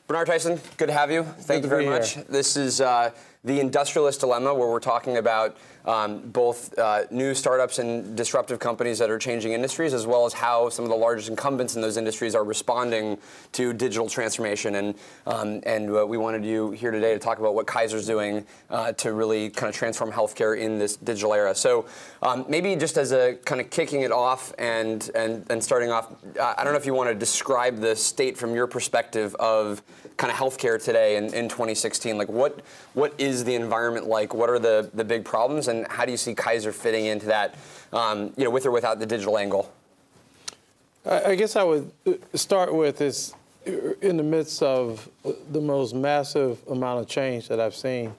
Bernard, Tyson, good to have you. Thank you very much. This is the Industrialist Dilemma, where we're talking about both new startups and disruptive companies that are changing industries, as well as how some of the largest incumbents in those industries are responding to digital transformation. And we wanted you here today to talk about what Kaiser's doing to really kind of transform healthcare in this digital era. So maybe just as a kind of kicking it off and starting off, I don't know if you want to describe the state from your perspective of kind of healthcare today in 2016. Like what is the environment like? What are the big problems, and how do you see Kaiser fitting into that, with or without the digital angle? I guess I would start with is in the midst of the most massive amount of change that I've seen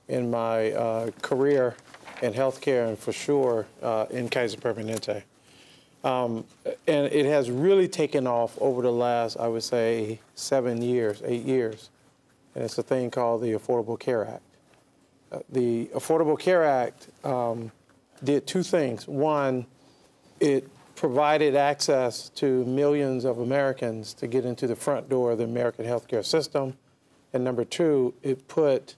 in my career in healthcare, and for sure in Kaiser Permanente. And it has really taken off over the last, I would say, 7 years, 8 years. And it's a thing called the Affordable Care Act. The Affordable Care Act did two things. One, it provided access to millions of Americans to get into the front door of the American healthcare system. And number two, it put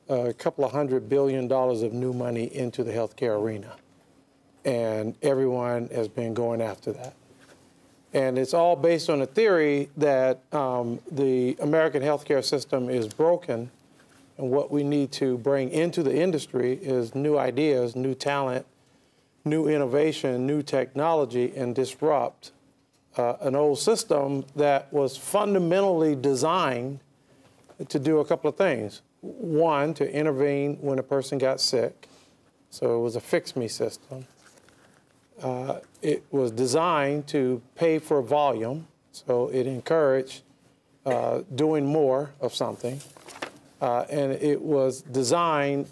a couple of $100 billion of new money into the healthcare arena. And everyone has been going after that. And it's all based on a theory that the American healthcare system is broken, and what we need to bring into the industry is new ideas, new talent, new innovation, new technology, and disrupt an old system that was fundamentally designed to do a couple of things. One, to intervene when a person got sick. So it was a fix-me system. It was designed to pay for volume, so it encouraged doing more of something. And it was designed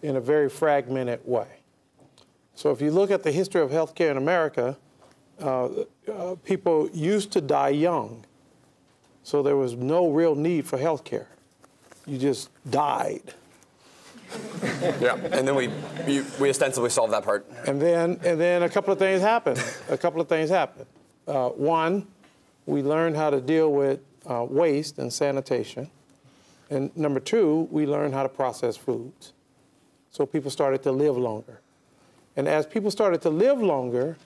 in a very fragmented way. So if you look at the history of healthcare in America, people used to die young, so there was no real need for healthcare. You just died. Yeah, and then we ostensibly solved that part. And then a couple of things happened. One, we learned how to deal with waste and sanitation. And number two, we learned how to process foods. So people started to live longer. And as people started to live longer,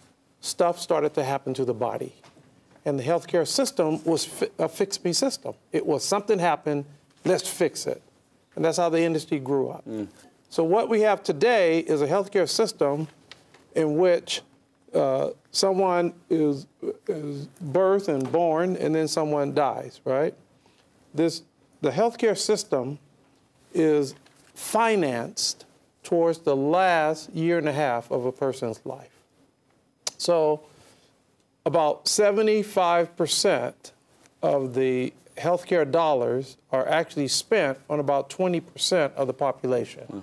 stuff started to happen to the body. And the healthcare system was a fix-me system. It was something happened, let's fix it. And that's how the industry grew up. So what we have today is a healthcare system in which someone is birthed and born, and then someone dies, right? The healthcare system is financed towards the last year and a half of a person's life. So about 75% of the healthcare dollars are actually spent on about 20% of the population.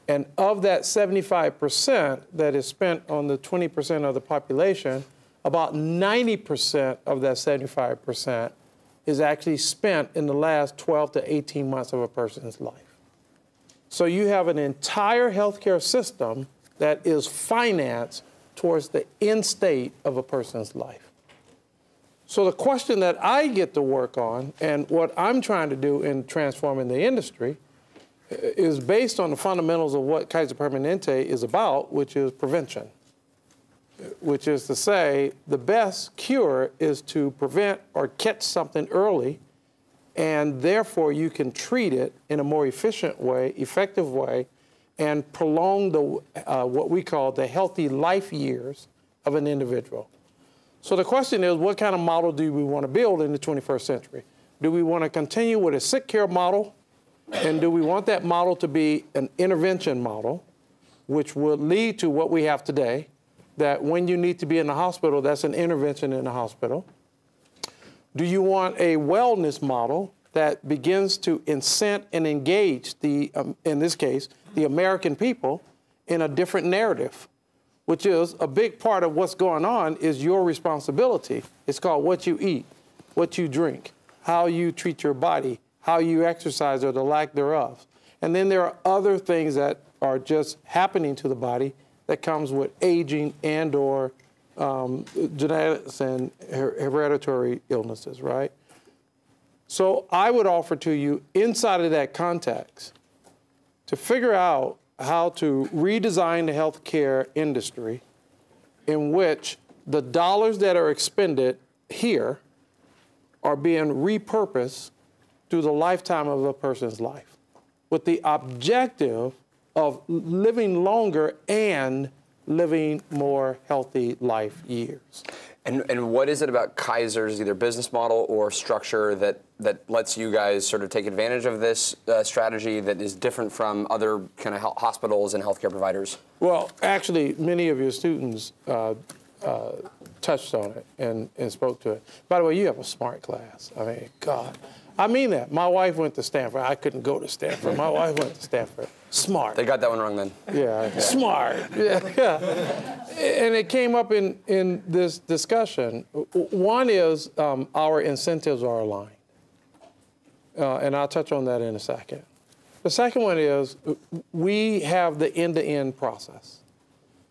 And of that 75% that is spent on the 20% of the population, about 90% of that 75% is actually spent in the last 12 to 18 months of a person's life. So you have an entire healthcare system that is financed towards the end state of a person's life. So the question that I get to work on, and what I'm trying to do in transforming the industry, is based on the fundamentals of what Kaiser Permanente is about, which is prevention. Which is to say, the best cure is to prevent or catch something early, and therefore you can treat it in a more efficient way, effective way, and prolong the what we call the healthy life years of an individual. So the question is, what kind of model do we want to build in the 21st century? Do we want to continue with a sick care model? And do we want that model to be an intervention model, which will lead to what we have today, that when you need to be in the hospital, that's an intervention in the hospital? Do you want a wellness model that begins to incent and engage in this case, the American people in a different narrative, which is a big part of what's going on is your responsibility. It's called what you eat, what you drink, how you treat your body, how you exercise or the lack thereof. And then there are other things that are just happening to the body that comes with aging and or genetics and hereditary illnesses, right? So I would offer to you, inside of that context, to figure out how to redesign the healthcare industry in which the dollars that are expended here are being repurposed through the lifetime of a person's life, with the objective of living longer and living more healthy life years. And what is it about Kaiser's either business model or structure that lets you guys sort of take advantage of this strategy that is different from other kind of hospitals and healthcare providers? Well, actually, many of your students touched on it and spoke to it. By the way, you have a smart class. I mean, God. I mean that. My wife went to Stanford. I couldn't go to Stanford. My wife went to Stanford. Smart. They got that one wrong then. Yeah, smart. Yeah. And it came up in this discussion. One is our incentives are aligned. And I'll touch on that in a second. The second one is we have the end-to-end process.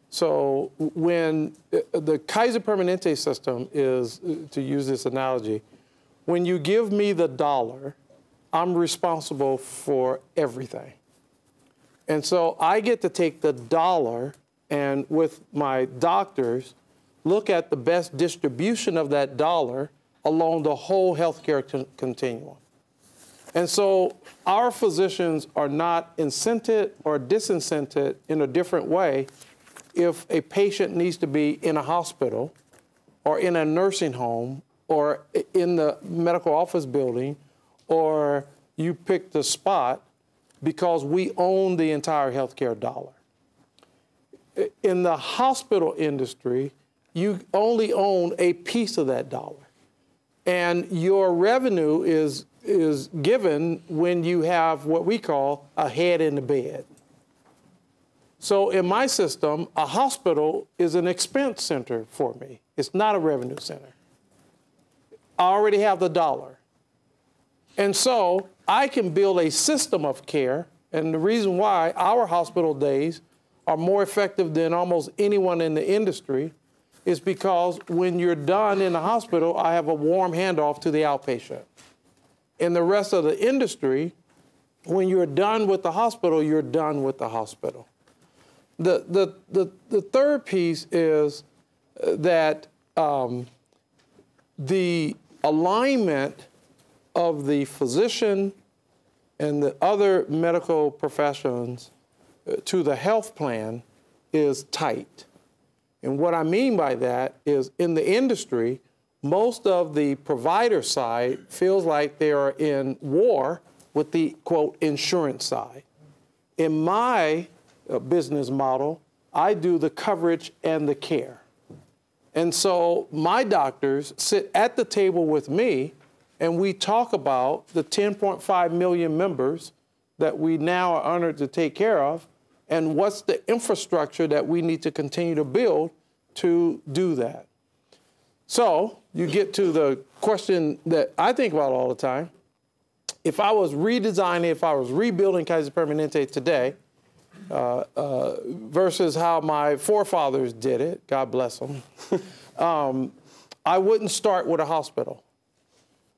So when the Kaiser Permanente system is, to use this analogy, when you give me the dollar, I'm responsible for everything. And so I get to take the dollar and with my doctors, look at the best distribution of that dollar along the whole healthcare continuum. And so our physicians are not incented or disincented in a different way if a patient needs to be in a hospital or in a nursing home or in the medical office building, or you pick the spot, because we own the entire healthcare dollar. In the hospital industry, you only own a piece of that dollar. And your revenue is given when you have what we call a head in the bed. So in my system, a hospital is an expense center for me. It's not a revenue center. I already have the dollar. And so I can build a system of care, and the reason why our hospital days are more effective than almost anyone in the industry is because when you're done in the hospital, I have a warm handoff to the outpatient. In the rest of the industry, when you're done with the hospital, you're done with the hospital. The third piece is that the alignment of the physician and the other medical professions to the health plan is tight. And what I mean by that is in the industry, most of the provider side feels like they are in war with the, quote, insurance side. In my business model, I do the coverage and the care. And so my doctors sit at the table with me and we talk about the 10.5 million members that we now are honored to take care of and what's the infrastructure that we need to continue to build to do that. So you get to the question that I think about all the time. If I was redesigning, if I was rebuilding Kaiser Permanente today, versus how my forefathers did it, God bless them, I wouldn't start with a hospital.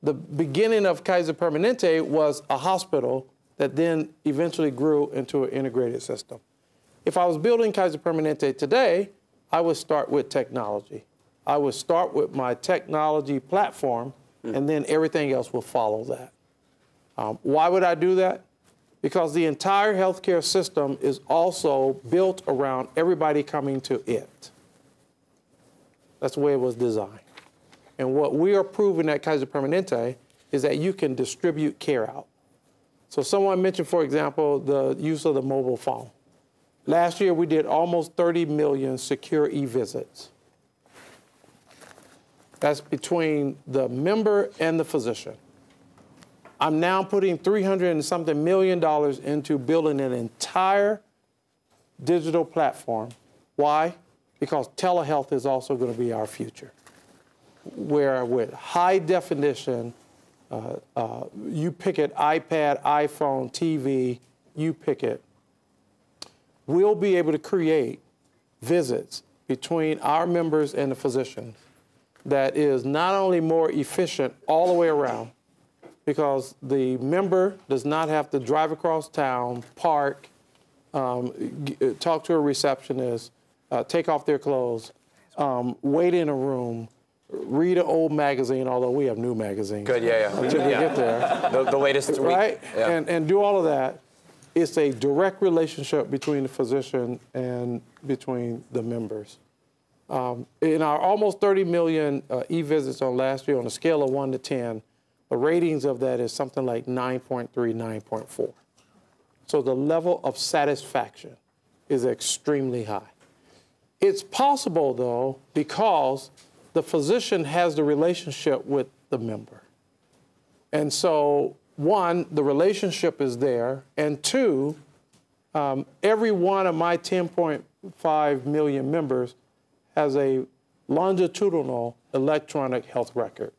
The beginning of Kaiser Permanente was a hospital that then eventually grew into an integrated system. If I was building Kaiser Permanente today, I would start with technology. I would start with my technology platform, and then everything else will follow that. Why would I do that? Because the entire healthcare system is also built around everybody coming to it. That's the way it was designed. And what we are proving at Kaiser Permanente is that you can distribute care out. So someone mentioned, for example, the use of the mobile phone. Last year, we did almost 30 million secure e-visits. That's between the member and the physician. I'm now putting $300 and something million into building an entire digital platform. Why? Because telehealth is also going to be our future. Where with high definition, you pick it, iPad, iPhone, TV, you pick it. We'll be able to create visits between our members and the physician that is not only more efficient all the way around, because the member does not have to drive across town, park, talk to a receptionist, take off their clothes, wait in a room, read an old magazine, although we have new magazines. Good, yeah. Until we get there. The latest week. Right? Yeah. And do all of that. It's a direct relationship between the physician and between the members. In our almost 30 million e-visits on last year, on a scale of 1 to 10, the ratings of that is something like 9.3, 9.4. So the level of satisfaction is extremely high. It's possible, though, because the physician has the relationship with the member. And so, one, the relationship is there, and two, every one of my 10.5 million members has a longitudinal electronic health record.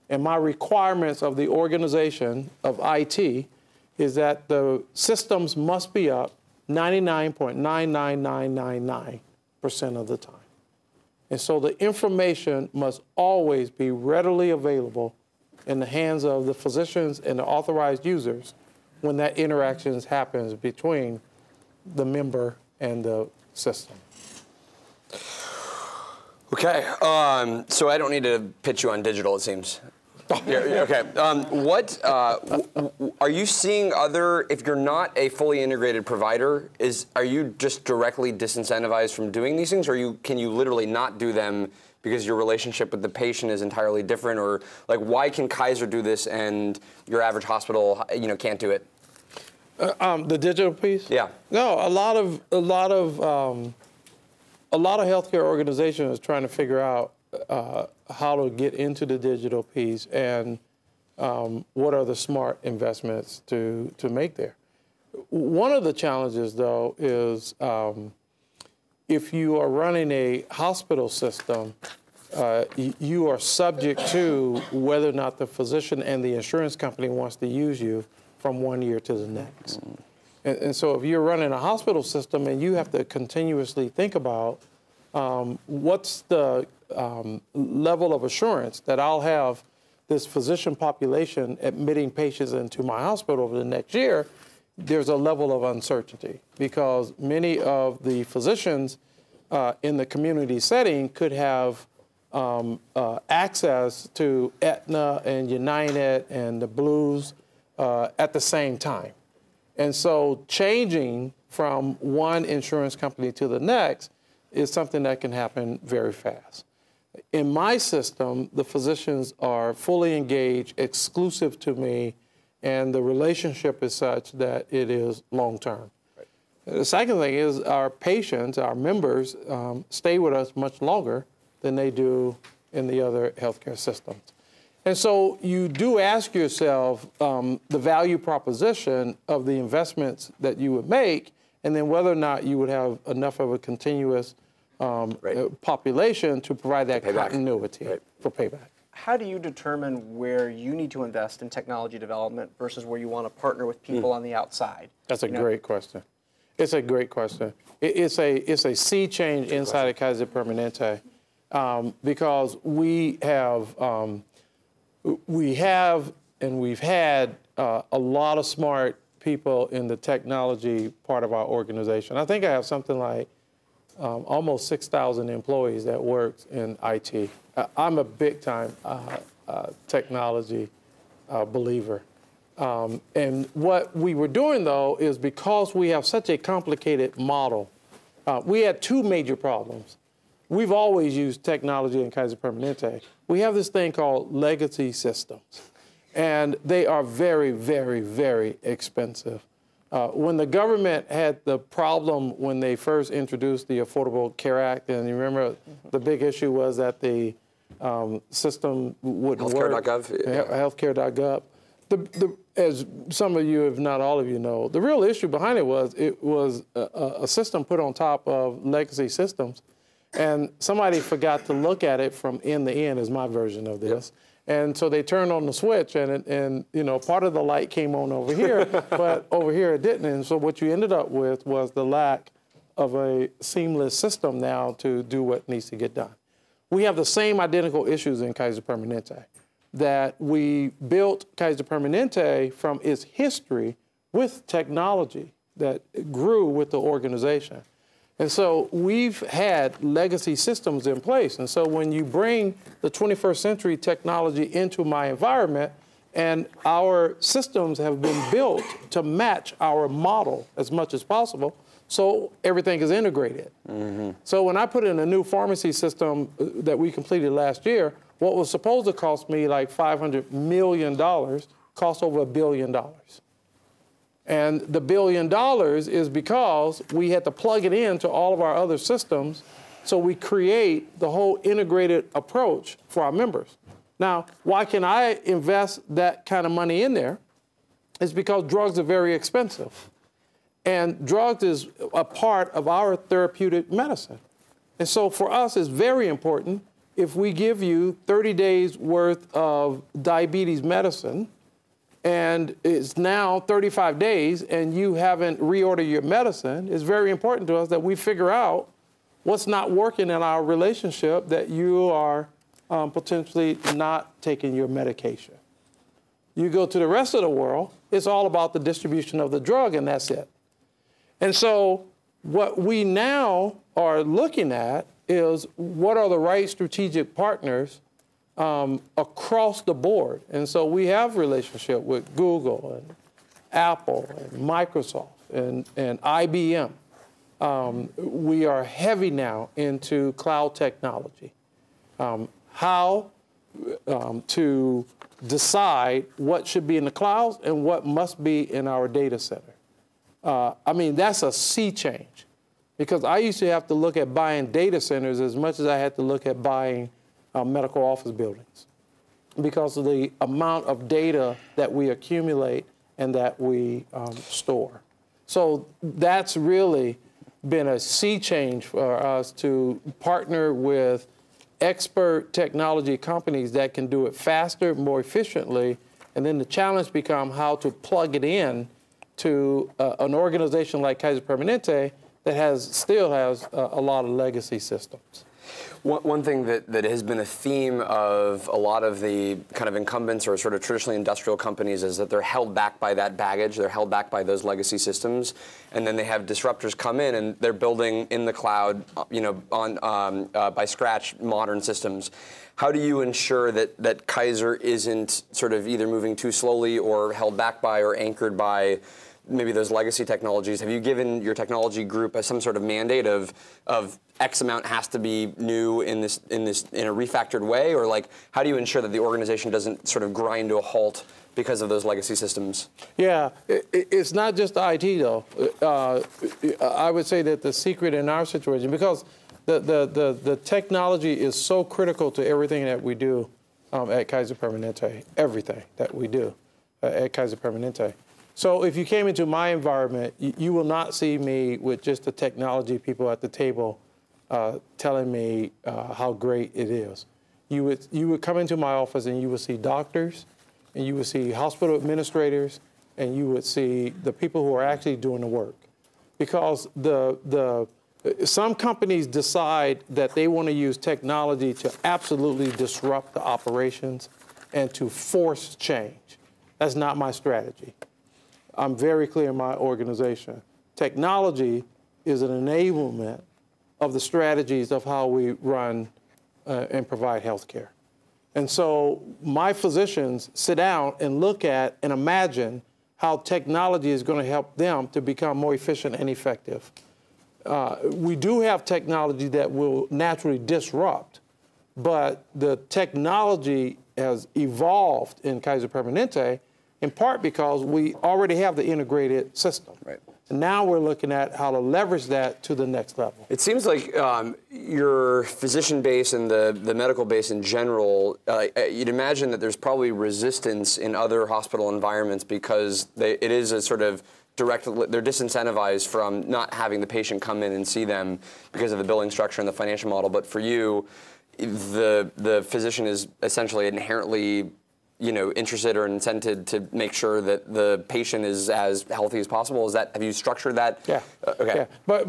And my requirements of the organization of IT is that the systems must be up 99.99999% of the time. And so the information must always be readily available in the hands of the physicians and the authorized users when that interaction happens between the member and the system. Okay, so I don't need to pitch you on digital, it seems. Okay. What are you seeing other? If you're not a fully integrated provider, are you just directly disincentivized from doing these things, or can you literally not do them because your relationship with the patient is entirely different? Or like, why can Kaiser do this and your average hospital, can't do it? The digital piece? Yeah. No, a lot of healthcare organizations are trying to figure out how to get into the digital piece and what are the smart investments to make there. One of the challenges, though, is if you are running a hospital system, you are subject to whether or not the physician and the insurance company wants to use you from one year to the next. And so if you're running a hospital system and you have to continuously think about what's the level of assurance that I'll have this physician population admitting patients into my hospital over the next year, there's a level of uncertainty because many of the physicians in the community setting could have access to Aetna and United and the Blues at the same time. And so changing from one insurance company to the next is something that can happen very fast. In my system, the physicians are fully engaged, exclusive to me, and the relationship is such that it is long-term. Right. The second thing is our patients, our members, stay with us much longer than they do in the other healthcare systems. And so you do ask yourself the value proposition of the investments that you would make, and then whether or not you would have enough of a continuous population to provide that continuity for payback. How do you determine where you need to invest in technology development versus where you want to partner with people on the outside? That's a great question. It's a great question. It's a sea change inside of Kaiser Permanente because we have and we've had a lot of smart people in the technology part of our organization. I think I have something like almost 6,000 employees that work in IT. I'm a big-time technology believer. And what we were doing, though, is because we have such a complicated model, we had two major problems. We've always used technology in Kaiser Permanente. We have this thing called legacy systems, and they are very, very, very expensive. When the government had the problem when they first introduced the Affordable Care Act, and you remember the big issue was that the system wouldn't work. Healthcare.gov. As some of you, if not all of you know, the real issue behind it was a system put on top of legacy systems, and somebody forgot to look at it from end to end, is my version of this. Yep. And so they turned on the switch, and part of the light came on over here, but over here it didn't. And so what you ended up with was the lack of a seamless system now to do what needs to get done. We have the same identical issues in Kaiser Permanente. that we built Kaiser Permanente from its history with technology that grew with the organization. And so we've had legacy systems in place. And so when you bring the 21st century technology into my environment, and our systems have been built to match our model as much as possible, so everything is integrated. Mm-hmm. So when I put in a new pharmacy system that we completed last year, what was supposed to cost me like $500 million cost over $1 billion. And the $1 billion is because we had to plug it into all of our other systems, so we create the whole integrated approach for our members. Now, why can I invest that kind of money in there? It's because drugs are very expensive. And drugs is a part of our therapeutic medicine. And so for us, it's very important if we give you 30 days worth of diabetes medicine, and it's now 35 days and you haven't reordered your medicine, it's very important to us that we figure out what's not working in our relationship, that you are potentially not taking your medication. You go to the rest of the world, it's all about the distribution of the drug, and that's it. And so what we now are looking at is what are the right strategic partners across the board. And so we have relationship with Google and Apple and Microsoft and IBM. We are heavy now into cloud technology. How to decide what should be in the clouds and what must be in our data center. I mean, that's a sea change, because I used to have to look at buying data centers as much as I had to look at buying medical office buildings, because of the amount of data that we accumulate and that we store. So that's really been a sea change for us to partner with expert technology companies that can do it faster, more efficiently, and then the challenge becomes how to plug it in to an organization like Kaiser Permanente that still has a lot of legacy systems. One thing that has been a theme of a lot of the kind of incumbents or sort of traditionally industrial companies is that they're held back by that baggage, they're held back by those legacy systems, and then they have disruptors come in and they're building in the cloud, you know, by scratch modern systems. How do you ensure that Kaiser isn't sort of either moving too slowly or held back by or anchored by maybe those legacy technologies? Have you given your technology group some sort of mandate of X amount has to be new in a refactored way, or like how do you ensure that the organization doesn't sort of grind to a halt because of those legacy systems? Yeah, it's not just IT though. I would say that the secret in our situation, because the technology is so critical to everything that we do at Kaiser Permanente, everything that we do at Kaiser Permanente. So if you came into my environment, you will not see me with just the technology people at the table telling me how great it is. You would come into my office and you would see doctors, and you would see hospital administrators, and you would see the people who are actually doing the work. Because some companies decide that they want to use technology to absolutely disrupt the operations and to force change. That's not my strategy. I'm very clear in my organization. Technology is an enablement of the strategies of how we run and provide health care. And so my physicians sit down and look at and imagine how technology is going to help them to become more efficient and effective. We do have technology that will naturally disrupt, but the technology has evolved in Kaiser Permanente in part because we already have the integrated system. Right. And now we're looking at how to leverage that to the next level. It seems like your physician base and the medical base in general, you'd imagine that there's probably resistance in other hospital environments because it is a sort of they're disincentivized from not having the patient come in and see them because of the billing structure and the financial model. But for you, the physician is essentially inherently interested or incented to make sure that the patient is as healthy as possible. Have you structured that? Yeah. Okay. Yeah.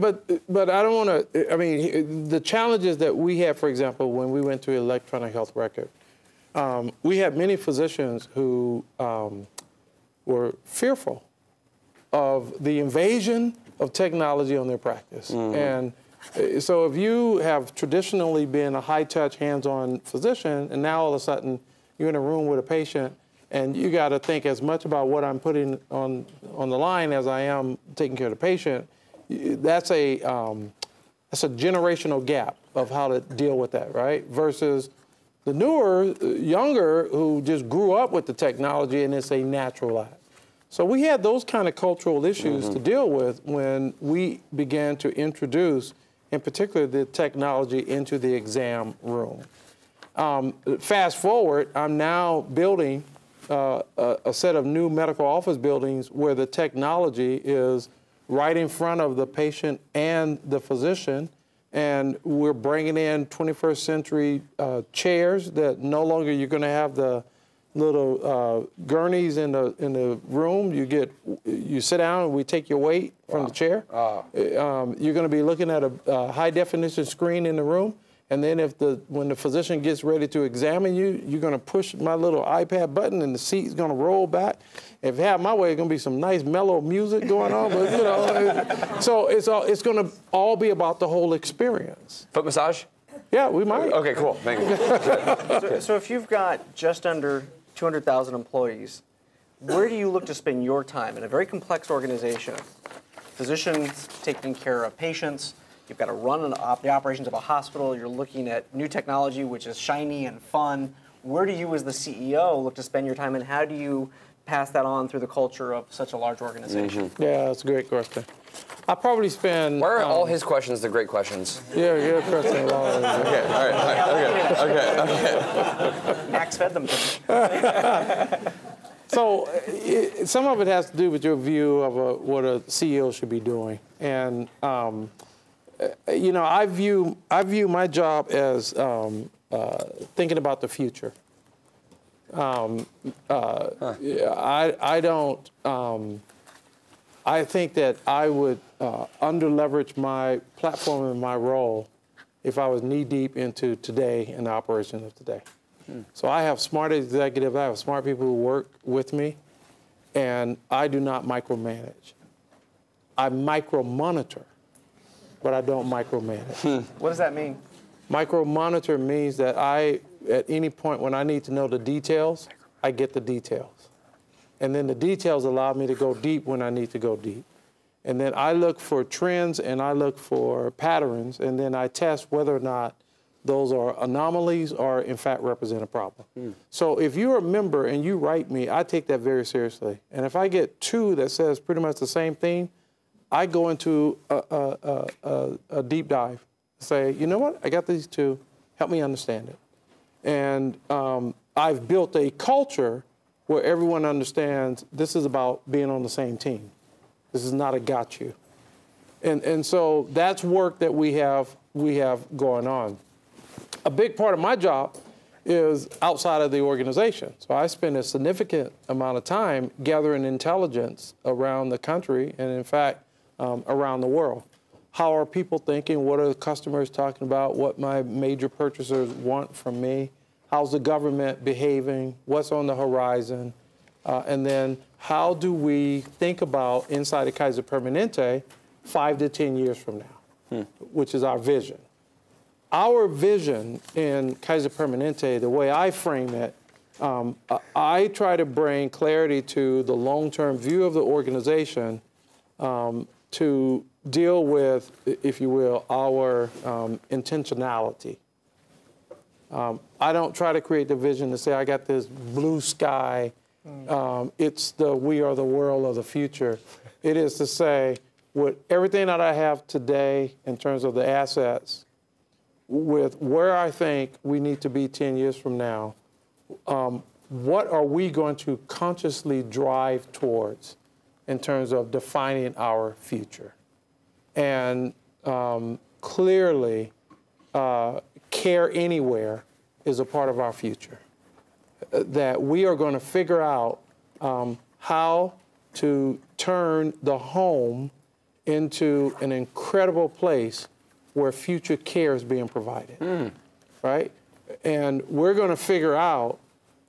But I don't want to, the challenges that we had, for example, when we went to electronic health record, we had many physicians who were fearful of the invasion of technology on their practice. And so if you have traditionally been a high-touch, hands-on physician, and now all of a sudden you're in a room with a patient, and you got to think as much about what I'm putting on the line as I am taking care of the patient, that's a generational gap of how to deal with that, right? Versus the newer, younger, who just grew up with the technology and it's a natural act. So we had those kind of cultural issues to deal with when we began to introduce, in particular, the technology into the exam room. Fast forward, I'm now building a set of new medical office buildings where the technology is right in front of the patient and the physician, and we're bringing in 21st century chairs that no longer you're going to have the little gurneys in the room. You sit down and we take your weight from the chair. You're going to be looking at a high definition screen in the room, and then when the physician gets ready to examine you, you're going to push my little iPad button and the seat's going to roll back. If I have my way, it's going to be some nice mellow music going on, but you know, so it's going to all be about the whole experience. Foot massage? Yeah, we might. Okay, cool. Thank you. So if you've got just under 200,000 employees, where do you look to spend your time in a very complex organization? Physicians taking care of patients, you've got to run the operations of a hospital, you're looking at new technology, which is shiny and fun. Where do you as the CEO look to spend your time, and how do you pass that on through the culture of such a large organization? Yeah, that's a great question. I probably spend... Why are all his questions the great questions? Yeah, your question. Okay, all right, okay. Max fed them to me. So some of it has to do with your view of what a CEO should be doing. And, you know, I view my job as thinking about the future. I think that I would under-leverage my platform and my role if I was knee-deep into today and the operations of today. So I have smart executives, I have smart people who work with me, and I do not micromanage. I micro-monitor, but I don't micromanage. What does that mean? Micro-monitor means that at any point when I need to know the details, I get the details. And then the details allow me to go deep when I need to go deep. And then I look for trends and I look for patterns, and then I test whether or not those are anomalies or in fact represent a problem. So if you're a member and you write me, I take that very seriously. And if I get two that says pretty much the same thing, I go into a deep dive. Say, you know what, I got these two, help me understand it. And I've built a culture where everyone understands this is about being on the same team. This is not a got you. And so that's work that we have going on. A big part of my job is outside of the organization. So I spend a significant amount of time gathering intelligence around the country and, in fact, around the world. How are people thinking? What are the customers talking about? What my major purchasers want from me? How's the government behaving? What's on the horizon? And then how do we think about inside of Kaiser Permanente 5 to 10 years from now, which is our vision. Our vision in Kaiser Permanente, the way I frame it, I try to bring clarity to the long-term view of the organization to deal with, if you will, our intentionality. I don't try to create the vision to say, I got this blue sky, it's we are the world of the future. It is to say, with everything that I have today in terms of the assets, with where I think we need to be 10 years from now, what are we going to consciously drive towards in terms of defining our future? And clearly, care anywhere is a part of our future. That we are going to figure out how to turn the home into an incredible place where future care is being provided, right? And we're going to figure out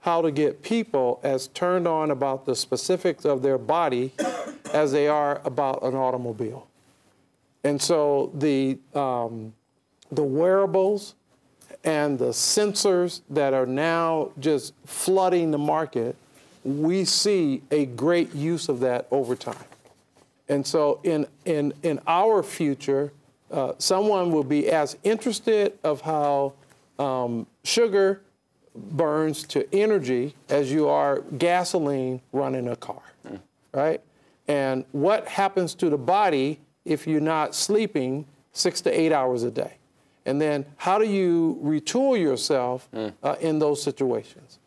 how to get people as turned on about the specifics of their body as they are about an automobile. And so the wearables and the sensors that are now just flooding the market, we see a great use of that over time. And so in our future, someone will be as interested of how sugar burns to energy as you are gasoline running a car, right? And what happens to the body if you're not sleeping 6 to 8 hours a day? And then how do you retool yourself in those situations?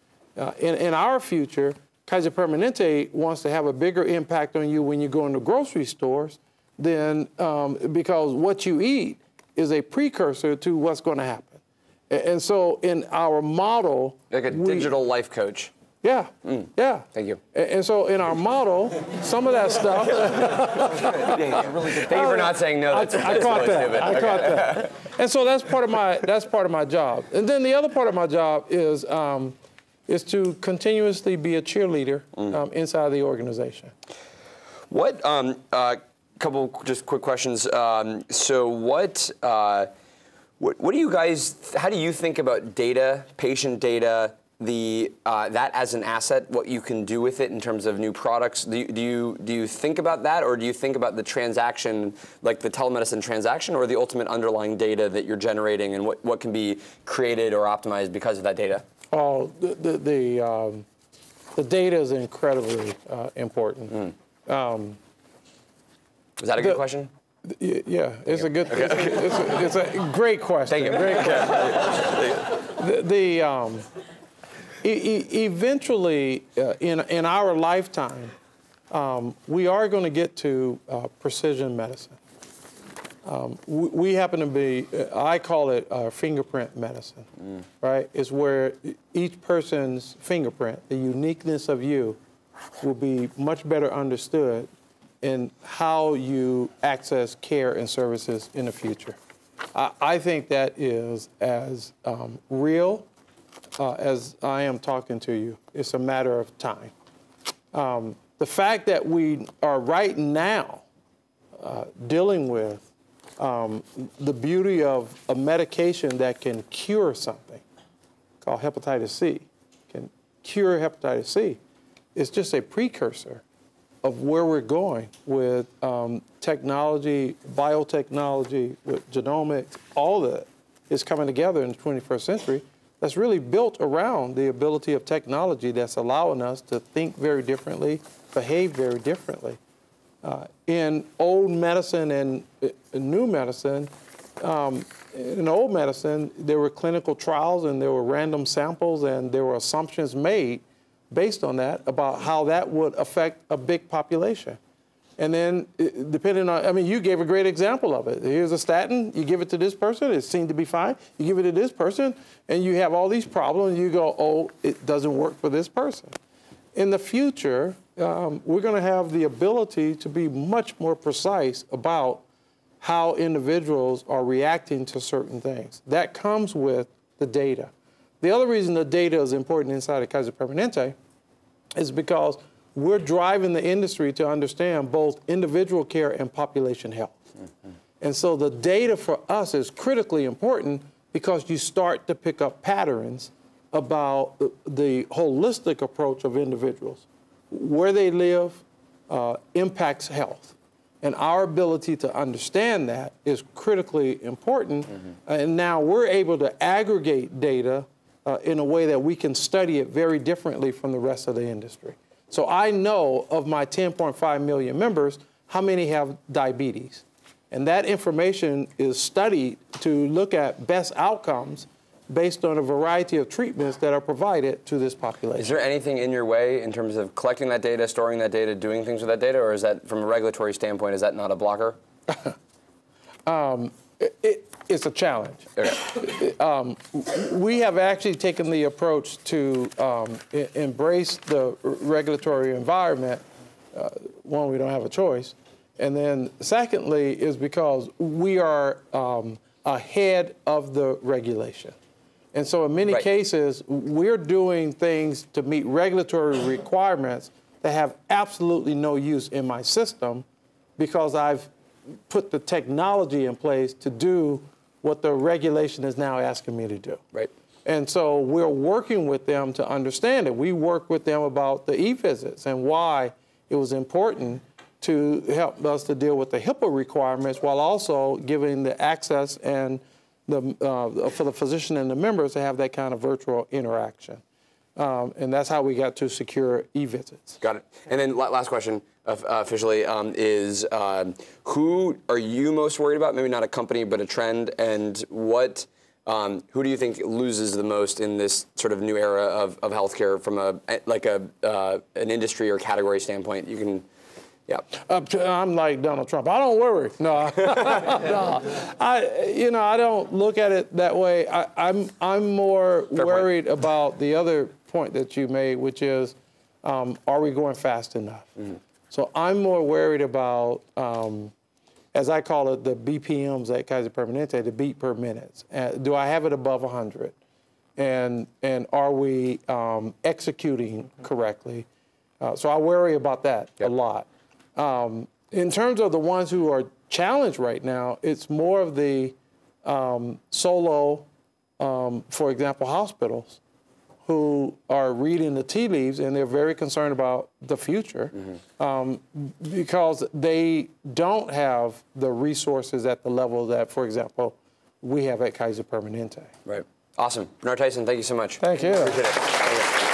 In our future, Kaiser Permanente wants to have a bigger impact on you when you go into grocery stores than because what you eat is a precursor to what's going to happen. And so in our model... Like a digital life coach. Yeah, yeah. Thank you. And so in our model, some of that stuff... Thank you for not saying no. I caught that. I caught that. And so that's part of my job. And then the other part of my job is to continuously be a cheerleader inside the organization. What? Couple just quick questions. So what do you guys? How do you think about data, patient data? That as an asset, what you can do with it in terms of new products. Do you think about that, or do you think about the transaction, like the telemedicine transaction, or the ultimate underlying data that you're generating, and what can be created or optimized because of that data? Oh, the data is incredibly important. Is that a good question? Yeah, it's a good. It's a great question. Thank you. Great question. Eventually, in our lifetime, we are going to get to precision medicine. We happen to be, I call it fingerprint medicine, right? It's where each person's fingerprint, the uniqueness of you, will be much better understood in how you access care and services in the future. I think that is as real as I am talking to you. It's a matter of time. The fact that we are right now dealing with the beauty of a medication that can cure something called hepatitis C, can cure hepatitis C, is just a precursor of where we're going with technology, biotechnology, with genomics. All that is coming together in the 21st century. That's really built around the ability of technology that's allowing us to think very differently, behave very differently. In old medicine and new medicine, in old medicine, there were clinical trials and there were random samples and there were assumptions made based on that about how that would affect a big population. And then, depending on, I mean, you gave a great example of it. Here's a statin, you give it to this person, it seemed to be fine. You give it to this person, and you have all these problems, and you go, oh, it doesn't work for this person. In the future, we're going to have the ability to be much more precise about how individuals are reacting to certain things. That comes with the data. The other reason the data is important inside of Kaiser Permanente is because we're driving the industry to understand both individual care and population health. And so the data for us is critically important because you start to pick up patterns about the holistic approach of individuals. Where they live impacts health. And our ability to understand that is critically important. And now we're able to aggregate data in a way that we can study it very differently from the rest of the industry. So I know of my 10.5 million members, how many have diabetes. And that information is studied to look at best outcomes based on a variety of treatments that are provided to this population. Is there anything in your way in terms of collecting that data, storing that data, doing things with that data, or is that, from a regulatory standpoint, is that not a blocker? It's a challenge. Okay. We have actually taken the approach to embrace the regulatory environment. One, we don't have a choice. And then secondly is because we are ahead of the regulation. And so in many cases, we're doing things to meet regulatory requirements that have absolutely no use in my system because I've put the technology in place to do what the regulation is now asking me to do. Right. And so we're working with them to understand it. We work with them about the e-visits and why it was important to help us to deal with the HIPAA requirements while also giving the access and for the physician and the members to have that kind of virtual interaction. And that's how we got to secure e-visits. Got it. And then last question officially is who are you most worried about? Maybe not a company, but a trend. And what, who do you think loses the most in this sort of new era of healthcare from an industry or category standpoint? You can. Yeah. I'm like Donald Trump. I don't worry. No, no. I don't look at it that way. I'm more worried about the other point that you made, which is, are we going fast enough? Mm-hmm. So I'm more worried about, as I call it, the BPMs at Kaiser Permanente, the beat per minute. Do I have it above 100? And are we executing correctly? So I worry about that a lot. In terms of the ones who are challenged right now, it's more of the solo, for example, hospitals who are reading the tea leaves and they're very concerned about the future because they don't have the resources at the level that, for example, we have at Kaiser Permanente. Right. Awesome. Bernard Tyson, thank you so much. Thank you. Appreciate it. Thank you.